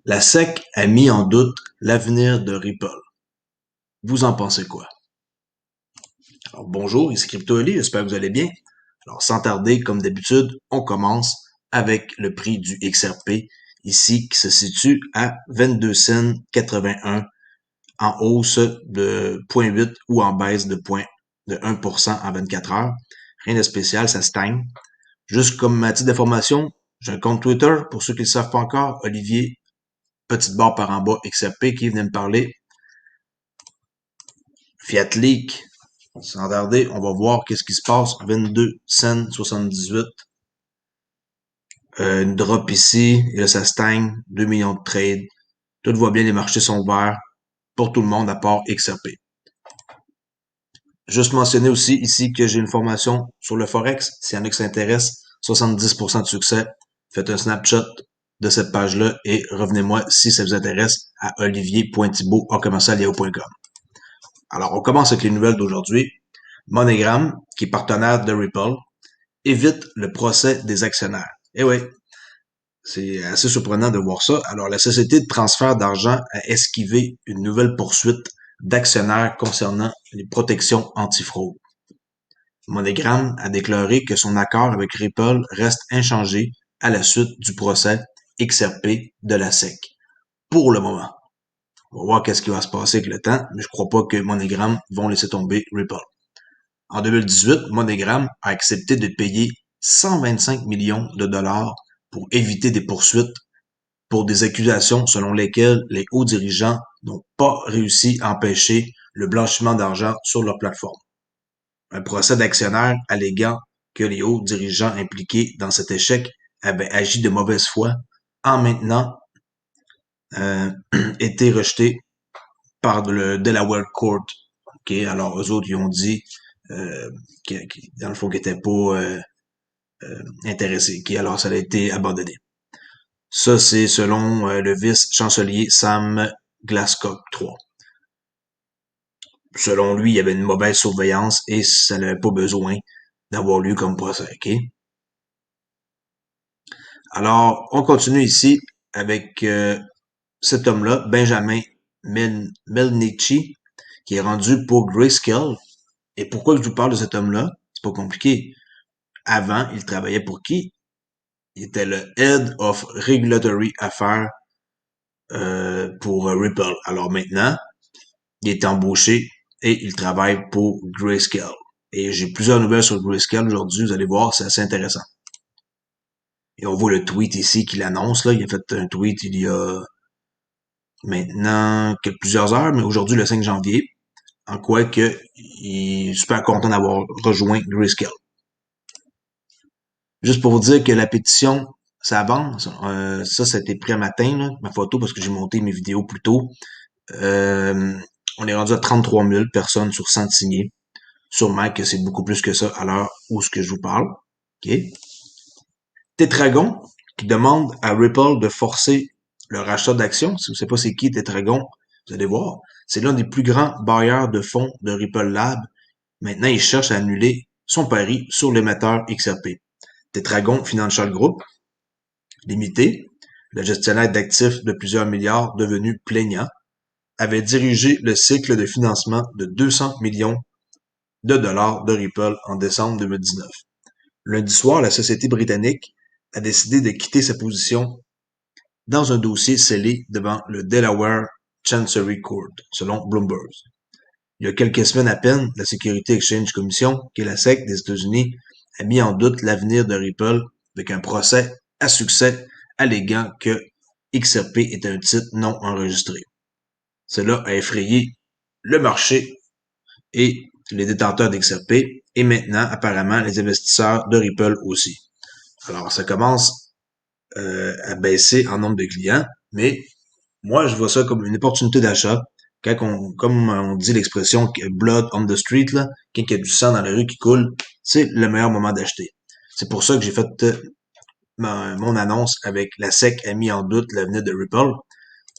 La SEC a mis en doute l'avenir de Ripple. Vous en pensez quoi? Alors, bonjour, ici CryptoEli, j'espère que vous allez bien. Alors, sans tarder, comme d'habitude, on commence avec le prix du XRP, ici, qui se situe à 22 cents 81, en hausse de 0,8 ou en baisse de 1% en 24 heures. Rien de spécial, ça stagne. Juste comme à titre d'information, j'ai un compte Twitter, pour ceux qui ne le savent pas encore, Olivier, petite barre par en bas, XRP, qui venait me parler. Fiat Leak, sans tarder, on va voir qu'est-ce qui se passe. 22 cents 78. Une drop ici, et là ça stagne, 2 millions de trades. Tout va bien, les marchés sont ouverts pour tout le monde à part XRP. Juste mentionner aussi ici que j'ai une formation sur le Forex. S'il y en a qui s'intéressent, 70% de succès. Faites un snapshot de cette page-là et revenez-moi si ça vous intéresse à olivier.thibault@yahoo.com. Alors, on commence avec les nouvelles d'aujourd'hui. MoneyGram, qui est partenaire de Ripple, évite le procès des actionnaires. Eh oui, c'est assez surprenant de voir ça. Alors, la société de transfert d'argent a esquivé une nouvelle poursuite d'actionnaires concernant les protections antifraude. MoneyGram a déclaré que son accord avec Ripple reste inchangé à la suite du procès XRP de la SEC. Pour le moment. On va voir qu'est-ce qui va se passer avec le temps, mais je crois pas que MoneyGram vont laisser tomber Ripple. En 2018, MoneyGram a accepté de payer 125 millions de dollars pour éviter des poursuites pour des accusations selon lesquelles les hauts dirigeants n'ont pas réussi à empêcher le blanchiment d'argent sur leur plateforme. Un procès d'actionnaires alléguant que les hauts dirigeants impliqués dans cet échec avaient agi de mauvaise foi en maintenant été rejeté par le Delaware Court. Okay? Alors, eux autres, ils ont dit dans le fond, qu'ils n'étaient pas intéressés. Okay? Alors, ça a été abandonné. Ça, c'est selon le vice-chancelier Sam Glasscock III. Selon lui, il y avait une mauvaise surveillance et ça n'avait pas besoin d'avoir lieu comme procès. Okay? Alors, on continue ici avec cet homme-là, Benjamin Melnichi, qui est rendu pour Grayscale. Et pourquoi je vous parle de cet homme-là? C'est pas compliqué. Avant, il travaillait pour qui? Il était le Head of Regulatory Affairs pour Ripple. Alors maintenant, il est embauché et il travaille pour Grayscale. Et j'ai plusieurs nouvelles sur Grayscale aujourd'hui, vous allez voir, c'est assez intéressant. Et on voit le tweet ici qu'il annonce, là. Il a fait un tweet il y a maintenant plusieurs heures, mais aujourd'hui, le 5 janvier, en quoi que il est super content d'avoir rejoint Grayscale. Juste pour vous dire que la pétition, ça avance. Ça a été pris un matin, là, ma photo, parce que j'ai monté mes vidéos plus tôt. On est rendu à 33 000 personnes sur 100 signés. Sûrement que c'est beaucoup plus que ça à l'heure où ce que je vous parle. OK? Tetragon, qui demande à Ripple de forcer le rachat d'actions. Si vous ne savez pas c'est qui Tetragon, vous allez voir. C'est l'un des plus grands bailleurs de fonds de Ripple Lab. Maintenant, il cherche à annuler son pari sur l'émetteur XRP. Tetragon Financial Group, limité, le gestionnaire d'actifs de plusieurs milliards devenu plaignant, avait dirigé le cycle de financement de 200 millions de dollars de Ripple en décembre 2019. Lundi soir, la société britannique a décidé de quitter sa position dans un dossier scellé devant le Delaware Chancery Court, selon Bloomberg. Il y a quelques semaines à peine, la Security Exchange Commission, qui est la SEC des États-Unis, a mis en doute l'avenir de Ripple avec un procès à succès alléguant que XRP est un titre non enregistré. Cela a effrayé le marché et les détenteurs d'XRP et maintenant, apparemment, les investisseurs de Ripple aussi. Alors, ça commence à baisser en nombre de clients, mais moi, je vois ça comme une opportunité d'achat. Comme on dit l'expression blood on the street, là, quand il y a du sang dans la rue qui coule, c'est le meilleur moment d'acheter. C'est pour ça que j'ai fait mon annonce avec la SEC a mis en doute l'avenir de Ripple.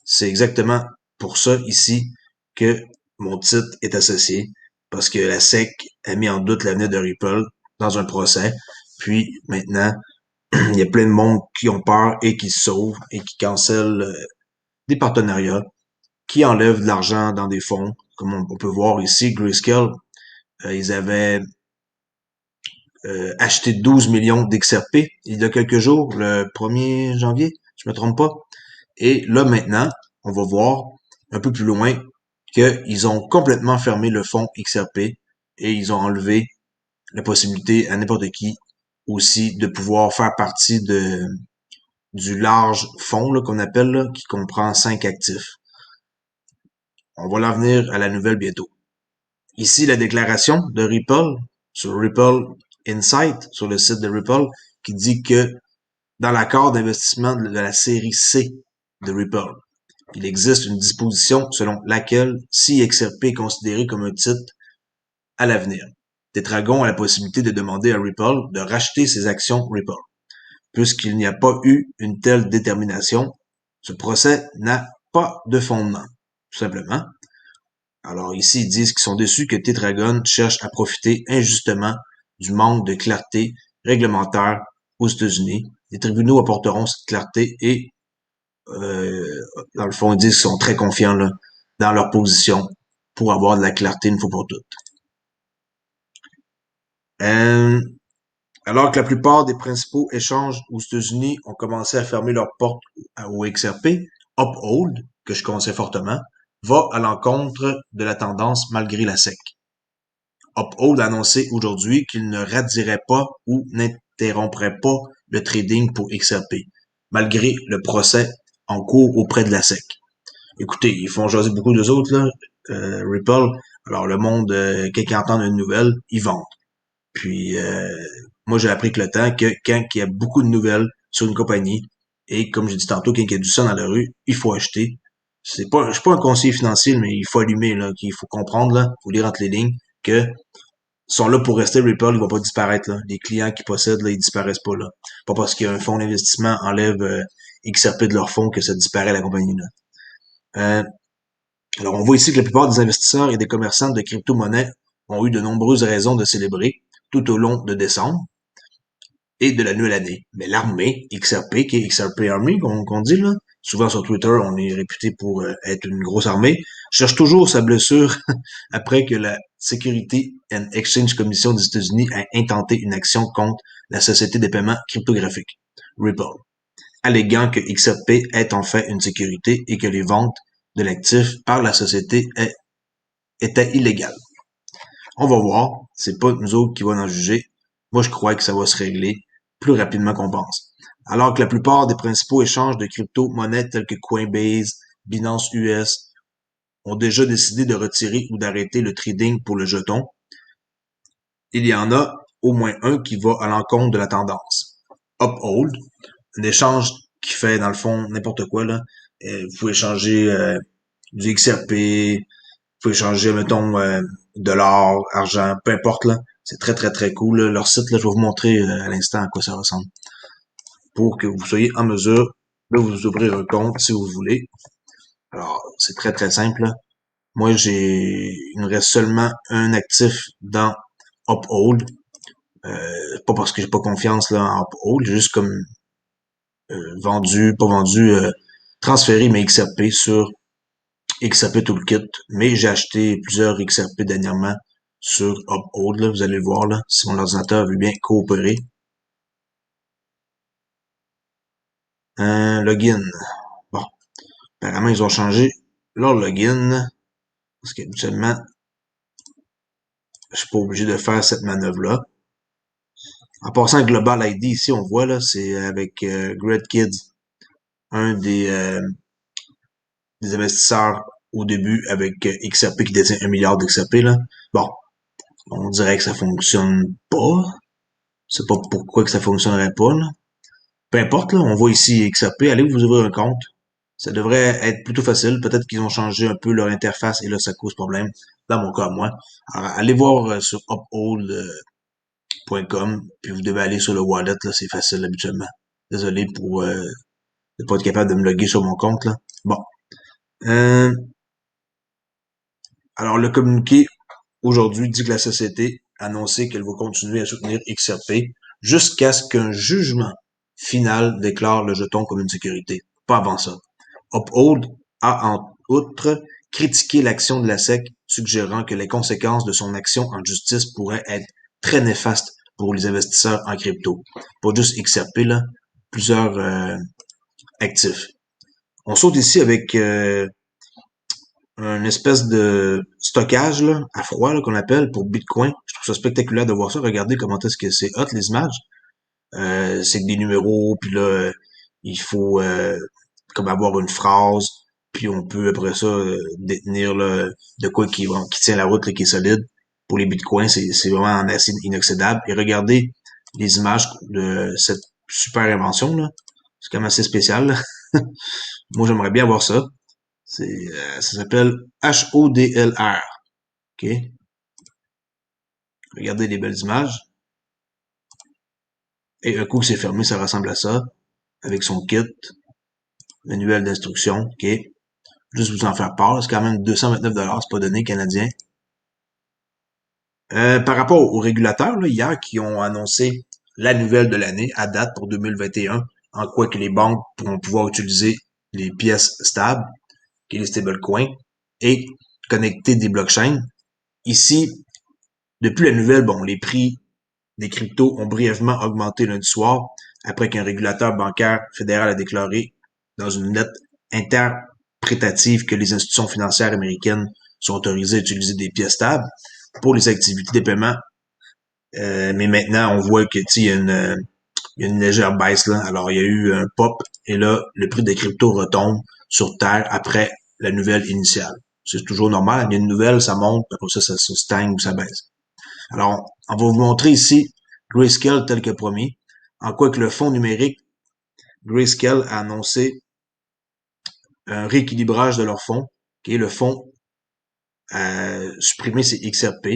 C'est exactement pour ça ici que mon titre est associé, parce que la SEC a mis en doute l'avenir de Ripple dans un procès. Puis maintenant, il y a plein de monde qui ont peur et qui se sauvent et qui cancellent des partenariats, qui enlèvent de l'argent dans des fonds. Comme on peut voir ici, Grayscale, ils avaient acheté 12 millions d'XRP il y a quelques jours, le 1er janvier, je me trompe pas. Et là, maintenant, on va voir un peu plus loin qu'ils ont complètement fermé le fonds XRP et ils ont enlevé la possibilité à n'importe qui aussi de pouvoir faire partie du large fonds qu'on appelle, là, qui comprend 5 actifs. On va en venir à la nouvelle bientôt. Ici, la déclaration de Ripple sur Ripple Insight, sur le site de Ripple, qui dit que dans l'accord d'investissement de la série C de Ripple, il existe une disposition selon laquelle si XRP est considéré comme un titre à l'avenir, Tetragon a la possibilité de demander à Ripple de racheter ses actions Ripple. Puisqu'il n'y a pas eu une telle détermination, ce procès n'a pas de fondement, tout simplement. Alors ici, ils disent qu'ils sont déçus que Tetragon cherche à profiter injustement du manque de clarté réglementaire aux États-Unis. Les tribunaux apporteront cette clarté et, dans le fond, ils disent qu'ils sont très confiants là, dans leur position pour avoir de la clarté une fois pour toutes. Alors que la plupart des principaux échanges aux États-Unis ont commencé à fermer leurs portes au XRP, Uphold, que je conseille fortement, va à l'encontre de la tendance malgré la SEC. Uphold a annoncé aujourd'hui qu'il ne radirait pas ou n'interromprait pas le trading pour XRP, malgré le procès en cours auprès de la SEC. Écoutez, ils font jaser beaucoup d'eux autres, là, Ripple. Alors le monde, quand ils entendent une nouvelle, ils vendent. Puis moi, j'ai appris que le temps que quand il y a beaucoup de nouvelles sur une compagnie, et comme j'ai dit tantôt, quand il y a du sang dans la rue, il faut acheter. Je suis pas un conseiller financier, mais il faut allumer, là, qu'il faut comprendre, là, faut lire entre les lignes, que sont là pour rester. Ripple, il va pas disparaître, là. Les clients qui possèdent, là, ils disparaissent pas, là. Pas parce qu'un fonds d'investissement enlève XRP de leur fonds que ça disparaît la compagnie, là. Alors, on voit ici que la plupart des investisseurs et des commerçants de crypto-monnaies ont eu de nombreuses raisons de célébrer tout au long de décembre et de la nouvelle année. Mais l'armée, XRP, qui est XRP Army, qu'on dit là, souvent sur Twitter, on est réputé pour être une grosse armée, cherche toujours sa blessure après que la Security and Exchange Commission des États-Unis a intenté une action contre la société des paiements cryptographiques, Ripple, alléguant que XRP est en fait une sécurité et que les ventes de l'actif par la société étaient illégales. On va voir, c'est pas nous autres qui vont en juger. Moi, je crois que ça va se régler plus rapidement qu'on pense. Alors que la plupart des principaux échanges de crypto-monnaies tels que Coinbase, Binance US ont déjà décidé de retirer ou d'arrêter le trading pour le jeton, il y en a au moins un qui va à l'encontre de la tendance. Uphold, un échange qui fait dans le fond n'importe quoi là. Vous pouvez échanger du XRP, vous pouvez échanger mettons de l'or, argent, peu importe là. C'est très très très cool. Là. Leur site là, je vais vous montrer à l'instant à quoi ça ressemble pour que vous soyez en mesure de vous ouvrir un compte si vous voulez. Alors c'est très très simple. Là. Moi il me reste seulement un actif dans Uphold. Pas parce que j'ai pas confiance là en Uphold, juste comme pas vendu, transféré mes XRP sur XRP Toolkit, mais j'ai acheté plusieurs XRP dernièrement sur Uphold, là, vous allez le voir là, si mon ordinateur veut bien coopérer. Un login. Bon, apparemment ils ont changé leur login, parce qu'habituellement, je suis pas obligé de faire cette manœuvre-là. En passant Global ID, ici, on voit là, c'est avec Great Kids, un des investisseurs au début avec XRP qui détient 1 milliard d'XRP, là. Bon, on dirait que ça fonctionne pas. Je sais pas pourquoi que ça fonctionnerait pas, là. Peu importe, là, on voit ici XRP, allez vous ouvrir un compte. Ça devrait être plutôt facile. Peut-être qu'ils ont changé un peu leur interface et là, ça cause problème. Dans mon cas, moi. Alors, allez voir sur uphold.com, puis vous devez aller sur le wallet, là, c'est facile habituellement. Désolé pour ne pas être capable de me loguer sur mon compte, là. Bon. Euh, alors, le communiqué aujourd'hui dit que la société a annoncé qu'elle va continuer à soutenir XRP jusqu'à ce qu'un jugement final déclare le jeton comme une sécurité. Pas avant ça. Uphold a en outre critiqué l'action de la SEC, suggérant que les conséquences de son action en justice pourraient être très néfastes pour les investisseurs en crypto. Pas juste XRP, là, plusieurs actifs. On saute ici avec une espèce de stockage là, à froid qu'on appelle pour Bitcoin. Je trouve ça spectaculaire de voir ça. Regardez comment est-ce que c'est hot les images. C'est que des numéros, puis là, il faut comme avoir une phrase, puis on peut après ça détenir là, de quoi qui tient la route, là, qui est solide. Pour les bitcoins, c'est vraiment en acide inoxydable. Et regardez les images de cette super invention là. C'est quand même assez spécial. Là. Moi, j'aimerais bien avoir ça. Ça s'appelle HODLR. OK? Regardez les belles images. Et un coup que c'est fermé, ça ressemble à ça. Avec son kit, manuel d'instruction. OK? Juste vous en faire part. C'est quand même 229 $, c'est pas donné canadien. Par rapport aux régulateurs, là, hier, qui ont annoncé la nouvelle de l'année à date pour 2021, en quoi que les banques pourront pouvoir utiliser les pièces stables, qui est les stablecoins, et connecter des blockchains. Ici, depuis la nouvelle, bon, les prix des cryptos ont brièvement augmenté lundi soir après qu'un régulateur bancaire fédéral a déclaré dans une lettre interprétative que les institutions financières américaines sont autorisées à utiliser des pièces stables pour les activités de paiement. Mais maintenant, on voit que il y a une légère baisse là. Alors, il y a eu un pop et là, le prix des cryptos retombe sur terre après la nouvelle initiale. C'est toujours normal. Il y a une nouvelle, ça monte, après ça se stagne ou ça baisse. Alors, on va vous montrer ici Grayscale tel que promis, en quoi que le fonds numérique Grayscale a annoncé un rééquilibrage de leur fonds, qui est le fonds a supprimé ses XRP,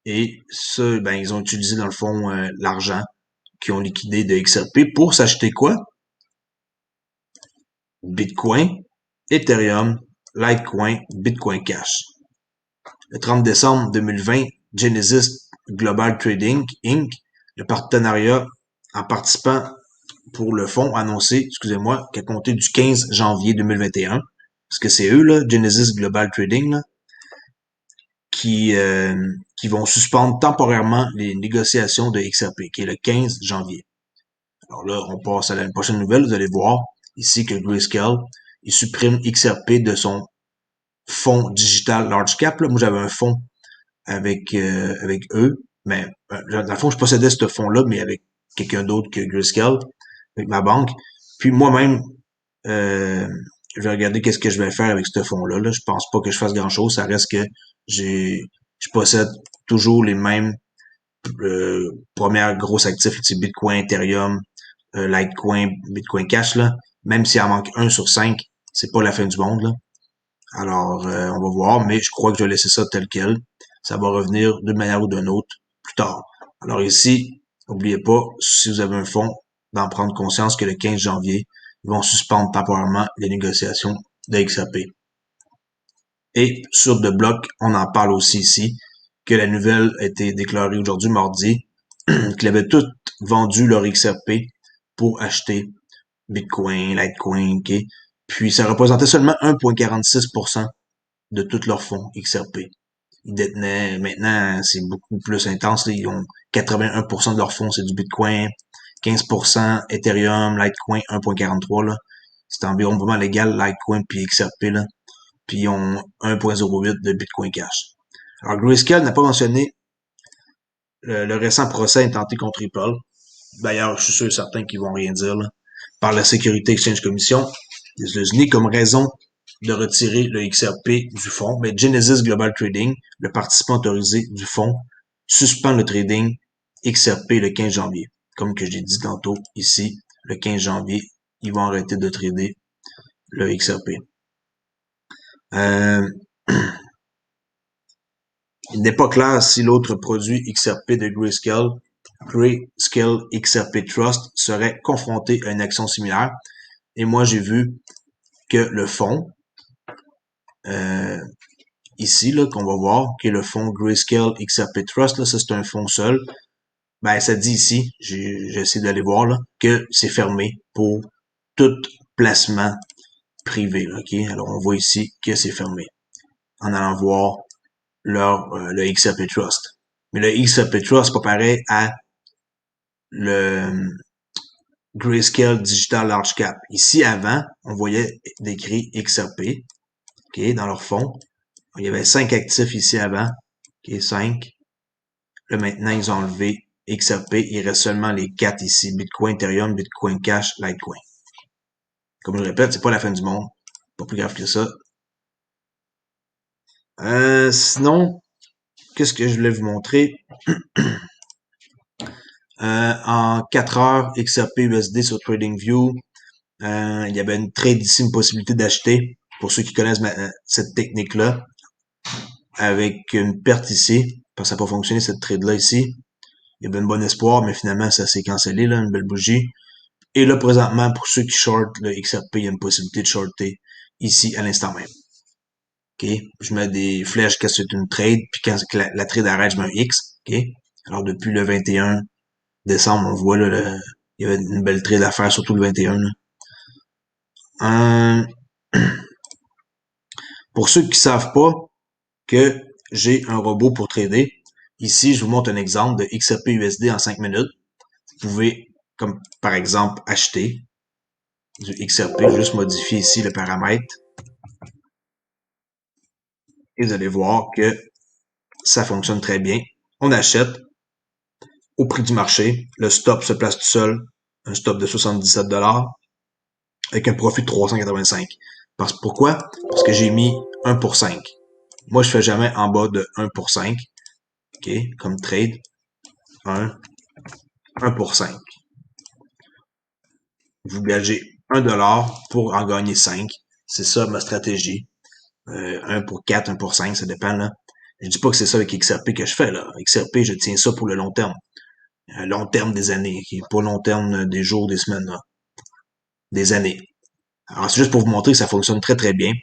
et ça, ben, ils ont utilisé dans le fond l'argent qu'ils ont liquidé de XRP pour s'acheter quoi? Bitcoin, Ethereum, Litecoin, Bitcoin Cash. Le 30 décembre 2020, Genesis Global Trading Inc., le partenariat en participant pour le fonds a annoncé, excusez-moi, qu'à compter du 15 janvier 2021, parce que c'est eux, là, Genesis Global Trading, là, qui vont suspendre temporairement les négociations de XRP, qui est le 15 janvier. Alors là, on passe à la prochaine nouvelle. Vous allez voir ici que Grayscale, il supprime XRP de son fonds digital large cap. Là. Moi, j'avais un fonds avec eux, mais dans le fond, je possédais ce fonds-là, mais avec quelqu'un d'autre que Grayscale, avec ma banque. Puis moi-même, euh, je vais regarder qu'est-ce que je vais faire avec ce fonds-là. Là. Je pense pas que je fasse grand-chose. Ça reste que je possède toujours les mêmes premières grosses actifs, c'est Bitcoin, Ethereum, Litecoin, Bitcoin Cash, là. Même s'il en manque un sur 5, c'est pas la fin du monde, là. Alors, on va voir, mais je crois que je vais laisser ça tel quel. Ça va revenir d'une manière ou d'une autre plus tard. Alors ici, n'oubliez pas, si vous avez un fonds, d'en prendre conscience que le 15 janvier, ils vont suspendre temporairement les négociations de XRP. Et sur The Block, on en parle aussi ici, que la nouvelle a été déclarée aujourd'hui, mardi, qu'ils avaient tous vendu leur XRP pour acheter Bitcoin, Litecoin, ok? Puis ça représentait seulement 1,46% de tous leurs fonds XRP. Ils détenaient, maintenant, c'est beaucoup plus intense, là, ils ont 81% de leurs fonds, c'est du Bitcoin, 15% Ethereum, Litecoin, 1,43, là. C'est environ vraiment légal, Litecoin puis XRP, là. Puis ils ont 1,08 de Bitcoin Cash. Alors, Grayscale n'a pas mentionné le récent procès intenté contre Ripple. D'ailleurs, je suis sûr et certain qu'ils vont rien dire, là, par la Security Exchange Commission des États-Unis comme raison de retirer le XRP du fonds. Mais Genesis Global Trading, le participant autorisé du fonds, suspend le trading XRP le 15 janvier. Comme que j'ai dit tantôt ici, le 15 janvier, ils vont arrêter de trader le XRP. Euh, il n'est pas clair si l'autre produit XRP de Grayscale XRP Trust, serait confronté à une action similaire. Et moi, j'ai vu que le fonds, euh, ici, là, qu'on va voir, qui est le fonds Grayscale XRP Trust, là, ça c'est un fonds seul. Ben, ça dit ici, j'ai essayé d'aller voir, là, que c'est fermé pour tout placement privé, là, OK? Alors, on voit ici que c'est fermé en allant voir le XRP Trust. Mais le XRP Trust, c'est pas pareil à le Grayscale Digital Large Cap. Ici, avant, on voyait décrit XRP, OK, dans leur fonds. Il y avait 5 actifs ici avant, OK, 5. Là, maintenant, ils ont enlevé XRP. Il reste seulement les 4 ici, Bitcoin, Ethereum, Bitcoin Cash, Litecoin. Comme je répète, c'est pas la fin du monde. Pas plus grave que ça. Sinon, qu'est-ce que je voulais vous montrer? En 4 heures, XRP USD sur TradingView, il y avait une trade ici, une possibilité d'acheter, pour ceux qui connaissent cette technique-là, avec une perte ici, parce que ça n'a pas fonctionné cette trade-là ici. Il y avait un bon espoir, mais finalement, ça s'est cancellé, là, une belle bougie. Et là, présentement, pour ceux qui shortent le XRP, il y a une possibilité de shorter ici à l'instant même. OK? Je mets des flèches quand c'est une trade, puis quand la trade arrête, je mets un X. OK? Alors, depuis le 21 décembre, on voit là, il y avait une belle trade à faire, surtout le 21. Là. Pour ceux qui savent pas que j'ai un robot pour trader, ici, je vous montre un exemple de XRP USD en 5 minutes. Vous pouvez, comme par exemple, acheter du XRP, juste modifier ici le paramètre. Et vous allez voir que ça fonctionne très bien. On achète au prix du marché. Le stop se place tout seul. Un stop de 77 $ avec un profit de 385. Pourquoi? Parce que j'ai mis 1 pour 5. Moi, je fais jamais en bas de 1 pour 5. OK? Comme trade. 1 pour 5. Vous gagez 1 $ pour en gagner 5. C'est ça ma stratégie. 1 pour 4, 1 pour 5, ça dépend, là. Je dis pas que c'est ça avec XRP que je fais, là. XRP, je tiens ça pour le long terme. Long terme des années, pas long terme des jours, des semaines, là. Des années. Alors, c'est juste pour vous montrer que ça fonctionne très, très bien.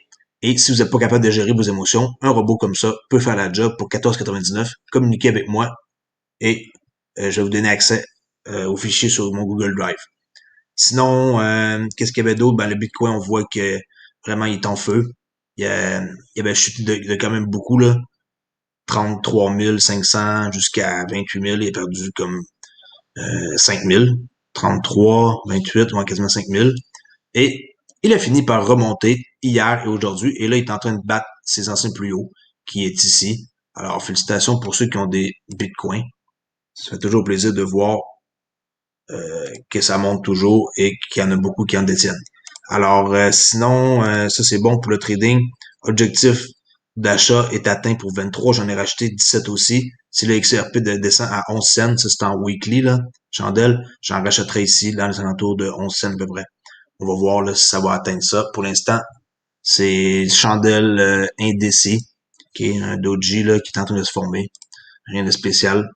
Et si vous n'êtes pas capable de gérer vos émotions, un robot comme ça peut faire la job pour 14,99. Communiquez avec moi et je vais vous donner accès aux fichiers sur mon Google Drive. Sinon, qu'est-ce qu'il y avait d'autre? Ben, le Bitcoin, on voit que vraiment, il est en feu. Il avait chuté de quand même beaucoup, là. 33 500 jusqu'à 28 000. Il a perdu comme 5 000. 33, 28, ou quasiment 5 000. Et il a fini par remonter hier et aujourd'hui. Et là, il est en train de battre ses anciens plus hauts, qui est ici. Alors, félicitations pour ceux qui ont des bitcoins. Ça fait toujours plaisir de voir que ça monte toujours et qu'il y en a beaucoup qui en détiennent. Alors, sinon, ça c'est bon pour le trading. Objectif d'achat est atteint pour 23. J'en ai racheté 17 aussi. Si le XRP descend à 11 cents, ça c'est en weekly, là, chandelle, j'en rachèterai ici dans les alentours de 11 cents à peu près. On va voir là, si ça va atteindre ça. Pour l'instant, c'est chandelle indécis, qui est un doji là, qui est en train de se former. Rien de spécial.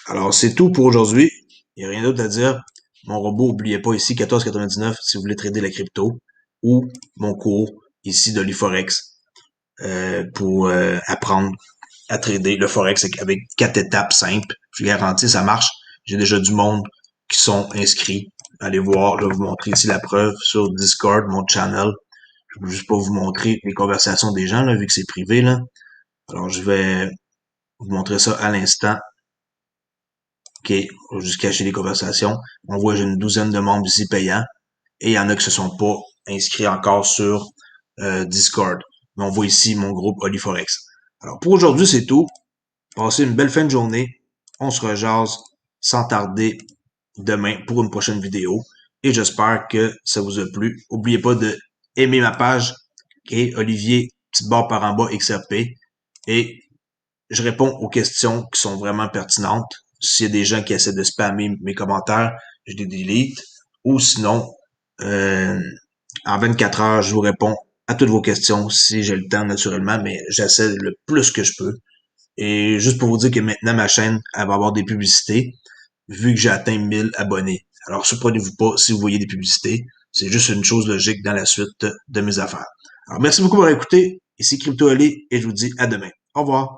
Alors, c'est tout pour aujourd'hui. Il n'y a rien d'autre à dire. Mon robot, n'oubliez pas ici, 14,99 si vous voulez trader la crypto. Ou mon cours ici de l'eForex pour apprendre à trader le Forex avec 4 étapes simples. Je vous garantis, ça marche. J'ai déjà du monde qui sont inscrits. Allez voir, je vais vous montrer ici la preuve sur Discord, mon channel. Je vais juste pas vous montrer les conversations des gens, là, vu que c'est privé, là. Alors, je vais vous montrer ça à l'instant. OK, on va juste cacher les conversations. On voit j'ai une douzaine de membres ici payants. Et il y en a qui se sont pas inscrits encore sur Discord. Mais on voit ici mon groupe Oliforex. Alors, pour aujourd'hui, c'est tout. Passez une belle fin de journée. On se rejase sans tarder demain pour une prochaine vidéo. Et j'espère que ça vous a plu. N'oubliez pas de aimer ma page. Okay? Olivier, petite barre par en bas, XRP. Et je réponds aux questions qui sont vraiment pertinentes. S'il y a des gens qui essaient de spammer mes commentaires, je les delete. Ou sinon, en 24 heures, je vous réponds à toutes vos questions si j'ai le temps naturellement, mais j'essaie le plus que je peux. Et juste pour vous dire que maintenant, ma chaîne, elle va avoir des publicités, vu que j'ai atteint 1000 abonnés. Alors, surprenez-vous pas si vous voyez des publicités. C'est juste une chose logique dans la suite de mes affaires. Alors, merci beaucoup pour écouter. Ici Crypto Ali et je vous dis à demain. Au revoir.